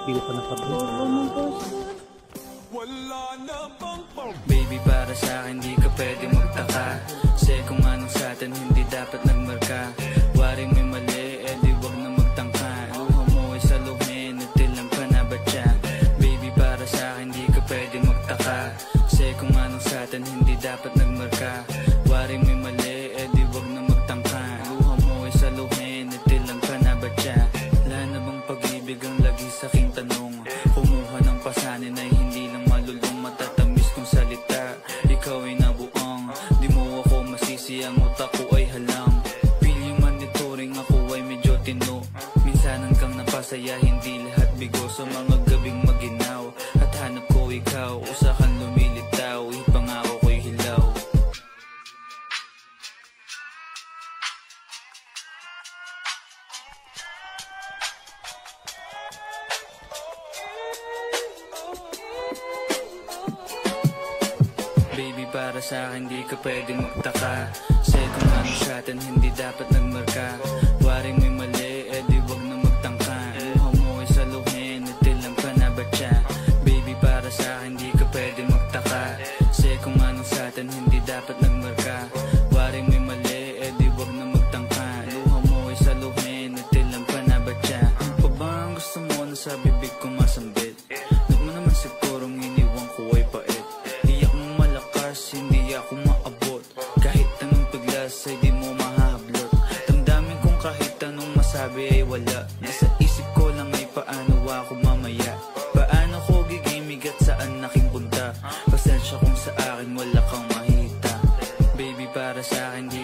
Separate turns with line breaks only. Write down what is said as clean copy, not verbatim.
Hindi ko pa napabot.
Baby, para sa akin di ka pwede magtaka, kasi kung anong sa atin hindi dapat nagmarka. Waring may mali, di wag na magtangka. Luha mo ay saluhin, itilang ka na ba siya? Baby, para sa akin di ka pwede magtaka, kasi kung anong sa atin hindi dapat nagmarka. Waring may mali, di wag na magtangka. Luha mo ay saluhin, itilang ka na ba siya? Wala na bang pag-ibig ang lagi sa aking tanong? Kumuha ng pasanin ay hindi lang malulong, matatamis kong salita. Ikaw ay nabuang, di mo ako masisi, ang utak ko ay halang. Pili monitoring, ako ay medyo tino. Minsanan kang napasaya, hindi lahat bigo. Sa mga gabing maginaw, at hanap ko ikaw. Usakan lumilitaw, ipangako ko'y hilaw. Baby, para sa akin di ka pwedeng magtaka, kasi kung ano sa atin hindi dapat nagmarka. Waring may mali, di wag na magtangka. Luha mo ay saluhin, itilang ka na ba siya? Baby, para sa akin di ka pwedeng magtaka, kasi kung ano sa atin hindi dapat nagmarka. Waring may mali, di wag na magtangka. Luha mo ay saluhin, itilang ka na ba siya? Pa ba ang gusto mo na sa bibig ko masambit? Huwag mo naman sigurong iniwan ko ay pait. Hindi ako maabot, kahit anong paglas ay di mo mahahablot. Damdamin kong kahit anong masabi ay wala. Nasa isip ko lang ay paano ako mamaya. Paano ko gigimig at saan aking punta? Pasensya kung sa akin wala kang mahita. Baby, para sa akin di